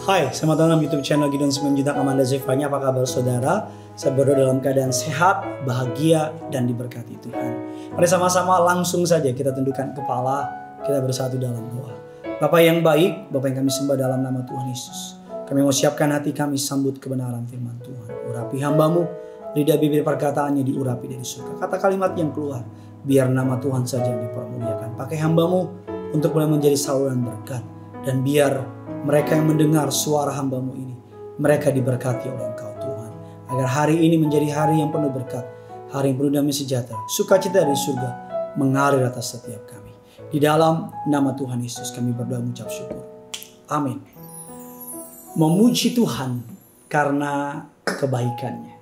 Hai, selamat datang di YouTube channel Gideon Simanjuntak Amanda Zevanya. Apa kabar saudara? Saya berdoa dalam keadaan sehat, bahagia, dan diberkati Tuhan. Mari sama-sama langsung saja kita tundukkan kepala, kita bersatu dalam doa. Bapa yang baik, Bapa yang kami sembah dalam nama Tuhan Yesus. Kami mau siapkan hati kami sambut kebenaran firman Tuhan. Urapi hamba-Mu, lidah bibir perkataannya diurapi dari surga. Kata kalimat yang keluar, biar nama Tuhan saja yang dipermuliakan. Pakai hamba-Mu untuk boleh menjadi saluran berkat. Dan biar mereka yang mendengar suara hamba-Mu ini, mereka diberkati oleh Engkau Tuhan. Agar hari ini menjadi hari yang penuh berkat, hari yang penuh damai sejahtera, sukacita dari surga mengalir atas setiap kami. Di dalam nama Tuhan Yesus kami berdoa mengucap syukur. Amin. Memuji Tuhan karena kebaikannya.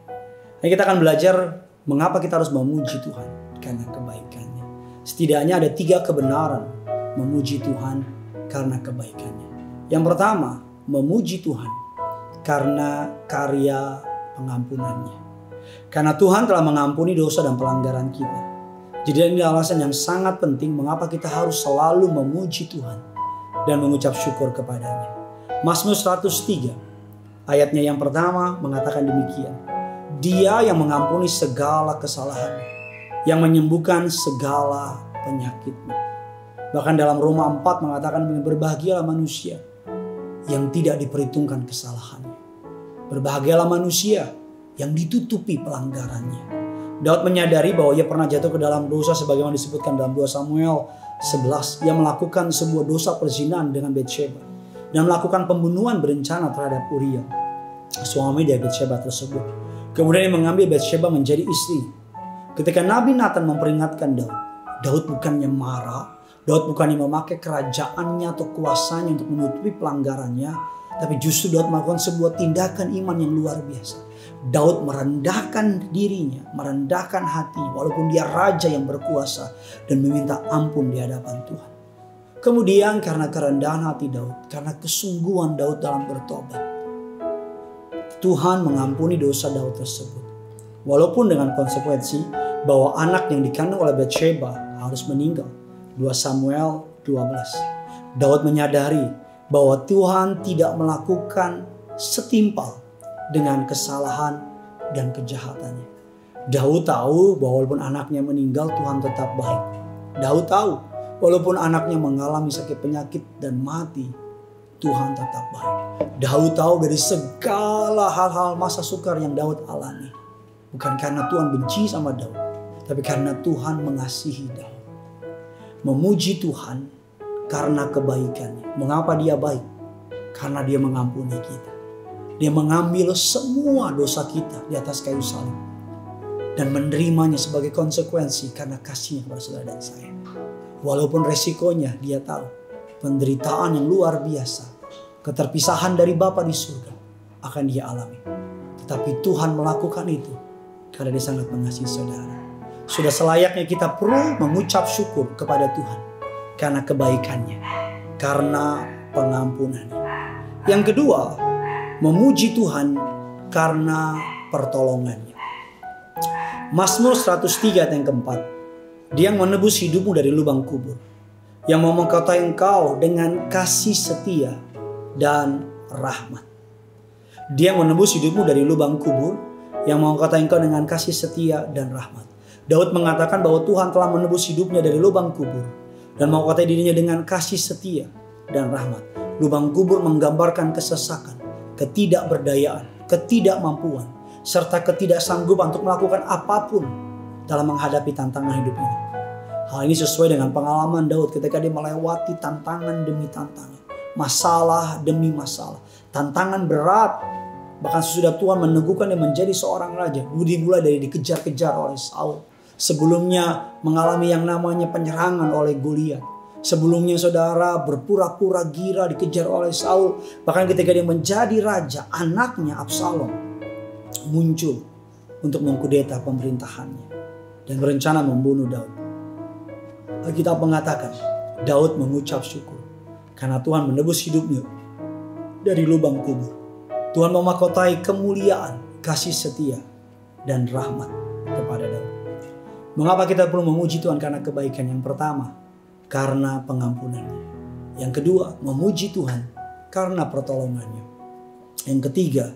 Nah, kita akan belajar mengapa kita harus memuji Tuhan karena kebaikannya. Setidaknya ada 3 kebenaran memuji Tuhan karena kebaikannya. Yang pertama, memuji Tuhan karena karya pengampunannya. Karena Tuhan telah mengampuni dosa dan pelanggaran kita. Jadi ini alasan yang sangat penting mengapa kita harus selalu memuji Tuhan dan mengucap syukur kepadanya. Mazmur 103 ayatnya yang pertama mengatakan demikian. Dia yang mengampuni segala kesalahanmu, yang menyembuhkan segala penyakitmu. Bahkan dalam Roma 4 mengatakan berbahagialah manusia yang tidak diperhitungkan kesalahannya. Berbahagialah manusia yang ditutupi pelanggarannya. Daud menyadari bahwa ia pernah jatuh ke dalam dosa sebagaimana disebutkan dalam 2 Samuel 11. Ia melakukan sebuah dosa perzinahan dengan Batsheba dan melakukan pembunuhan berencana terhadap Uria, suami dari Batsheba tersebut. Kemudian ia mengambil Batsheba menjadi istri. Ketika Nabi Nathan memperingatkan Daud, Daud bukannya marah, Daud bukannya memakai kerajaannya atau kuasanya untuk menutupi pelanggarannya, tapi justru Daud melakukan sebuah tindakan iman yang luar biasa. Daud merendahkan dirinya, merendahkan hati, walaupun dia raja yang berkuasa, dan meminta ampun di hadapan Tuhan. Kemudian karena kerendahan hati Daud, karena kesungguhan Daud dalam bertobat, Tuhan mengampuni dosa Daud tersebut. Walaupun dengan konsekuensi bahwa anak yang dikandung oleh Batsheba harus meninggal. 2 Samuel 12. Daud menyadari bahwa Tuhan tidak melakukan setimpal dengan kesalahan dan kejahatannya. Daud tahu bahwa walaupun anaknya meninggal, Tuhan tetap baik. Daud tahu walaupun anaknya mengalami sakit penyakit dan mati, Tuhan tetap baik. Daud tahu dari segala hal-hal masa sukar yang Daud alami, bukan karena Tuhan benci sama Daud, tapi karena Tuhan mengasihi Daud. Memuji Tuhan karena kebaikannya. Mengapa dia baik? Karena dia mengampuni kita. Dia mengambil semua dosa kita di atas kayu salib dan menerimanya sebagai konsekuensi karena kasihnya kepada saudara dan saya. Walaupun resikonya dia tahu, penderitaan yang luar biasa, keterpisahan dari Bapa di surga akan dia alami. Tetapi Tuhan melakukan itu karena dia sangat mengasihi saudara. Sudah selayaknya kita perlu mengucap syukur kepada Tuhan karena kebaikannya, karena pengampunannya. Yang kedua, memuji Tuhan karena pertolongannya. Mazmur 103 ayat yang keempat. Dia yang menebus hidupmu dari lubang kubur, yang memengkotai engkau dengan kasih setia dan rahmat. Dia yang menebus hidupmu dari lubang kubur, yang memengkotai engkau dengan kasih setia dan rahmat. Daud mengatakan bahwa Tuhan telah menebus hidupnya dari lubang kubur dan memengkotai dirinya dengan kasih setia dan rahmat. Lubang kubur menggambarkan kesesakan, ketidakberdayaan, ketidakmampuan, serta ketidaksanggupan untuk melakukan apapun dalam menghadapi tantangan hidup ini. Hal ini sesuai dengan pengalaman Daud ketika dia melewati tantangan demi tantangan, masalah demi masalah, tantangan berat. Bahkan sesudah Tuhan meneguhkan dia menjadi seorang raja, dimulai dari dikejar-kejar oleh Saul. Sebelumnya mengalami yang namanya penyerangan oleh Goliat. Sebelumnya saudara berpura-pura gila dikejar oleh Saul. Bahkan ketika dia menjadi raja, anaknya Absalom muncul untuk mengkudeta pemerintahannya dan berencana membunuh Daud. Alkitab mengatakan Daud mengucap syukur karena Tuhan menebus hidupnya dari lubang kubur. Tuhan memahkotai kemuliaan, kasih setia, dan rahmat kepada Daud. Mengapa kita perlu memuji Tuhan karena kebaikan? Yang pertama, karena pengampunannya. Yang kedua, memuji Tuhan karena pertolongannya. Yang ketiga,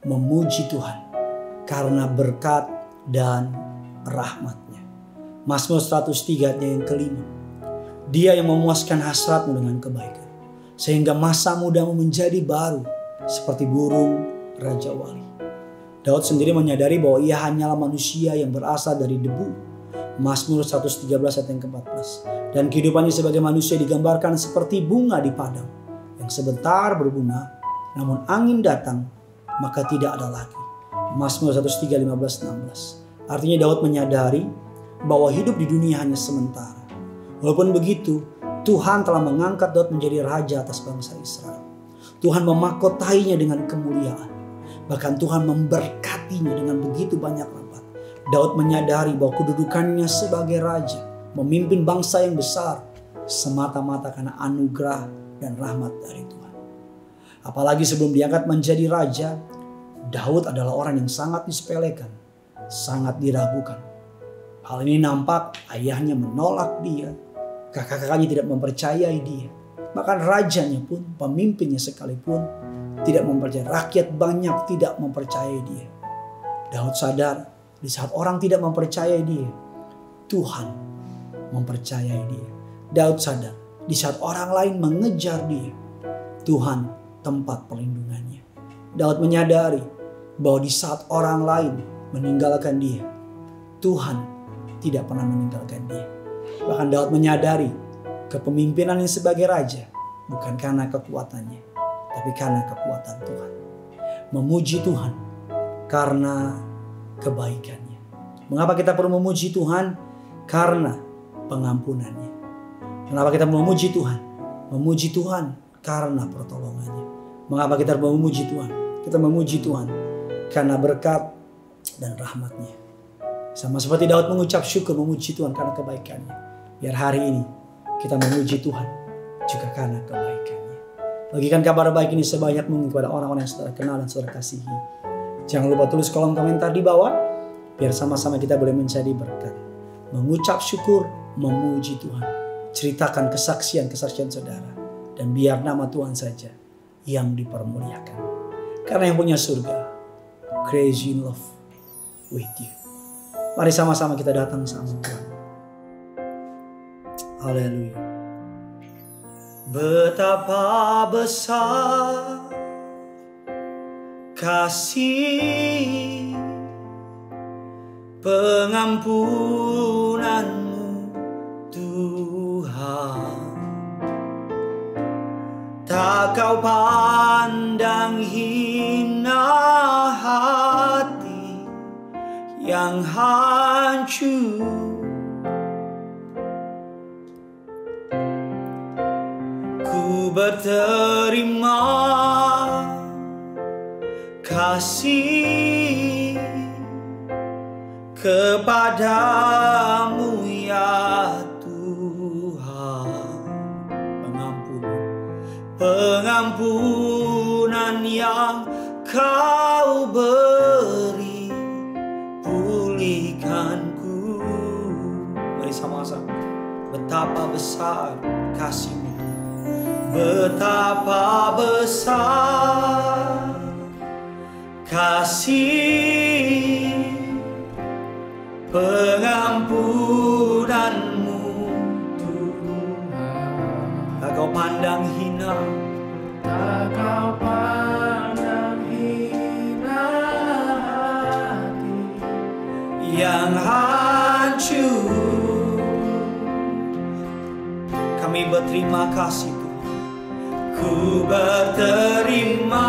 memuji Tuhan karena berkat dan rahmatnya. Mazmur 103 ayat yang kelima. Dia yang memuaskan hasratmu dengan kebaikan, sehingga masa mudamu menjadi baru seperti burung Raja Wali. Daud sendiri menyadari bahwa ia hanyalah manusia yang berasal dari debu. Mazmur 113 ayat yang ke-14. Dan kehidupannya sebagai manusia digambarkan seperti bunga di padang yang sebentar berbunga, namun angin datang maka tidak ada lagi. Mazmur 103 15-16. Artinya Daud menyadari bahwa hidup di dunia hanya sementara. Walaupun begitu, Tuhan telah mengangkat Daud menjadi raja atas bangsa Israel. Tuhan memahkotainya dengan kemuliaan. Bahkan Tuhan memberkatinya dengan begitu banyak rahmat. Daud menyadari bahwa kedudukannya sebagai raja, memimpin bangsa yang besar, semata-mata karena anugerah dan rahmat dari Tuhan. Apalagi sebelum diangkat menjadi raja, Daud adalah orang yang sangat disepelekan, sangat diragukan. Hal ini nampak ayahnya menolak dia, kakak-kakaknya tidak mempercayai dia. Bahkan rajanya pun, pemimpinnya sekalipun tidak mempercayai. Rakyat banyak tidak mempercayai dia. Daud sadar di saat orang tidak mempercayai dia, Tuhan mempercayai dia. Daud sadar di saat orang lain mengejar dia, Tuhan tempat perlindungannya. Daud menyadari bahwa di saat orang lain meninggalkan dia, Tuhan tidak pernah meninggalkan dia. Bahkan Daud menyadari kepemimpinannya sebagai raja bukan karena kekuatannya, tapi karena kekuatan Tuhan. Memuji Tuhan karena kebaikannya. Mengapa kita perlu memuji Tuhan? Karena pengampunannya. Kenapa kita memuji Tuhan? Memuji Tuhan karena pertolongannya. Mengapa kita memuji Tuhan? Kita memuji Tuhan karena berkat dan rahmatnya. Sama seperti Daud mengucap syukur, memuji Tuhan karena kebaikannya. Biar hari ini kita memuji Tuhan juga karena kebaikannya. Bagikan kabar baik ini sebanyak mungkin kepada orang-orang yang saudara kenal dan saudara kasihi. Jangan lupa tulis kolom komentar di bawah, biar sama-sama kita boleh menjadi berkat. Mengucap syukur, memuji Tuhan. Ceritakan kesaksian-kesaksian saudara. Dan biar nama Tuhan saja yang dipermuliakan. Karena yang punya surga, crazy in love with you. Mari sama-sama kita datang sama Tuhan. Haleluya. Betapa besar kasih pengampunanmu Tuhan. Tak kau pandang hina hati yang hancur. Ku berterima kasih kepadamu ya Tuhan. Pengampunan yang kau beri, pulihkanku. Mari sama-sama. Betapa besar kasih-Mu, betapa besar kasih pengampunanmu Tuhan. Tak kau pandang hina, tak kau pandang hina hati yang hancur. Kami berterima kasih Tuhan. Ku berterima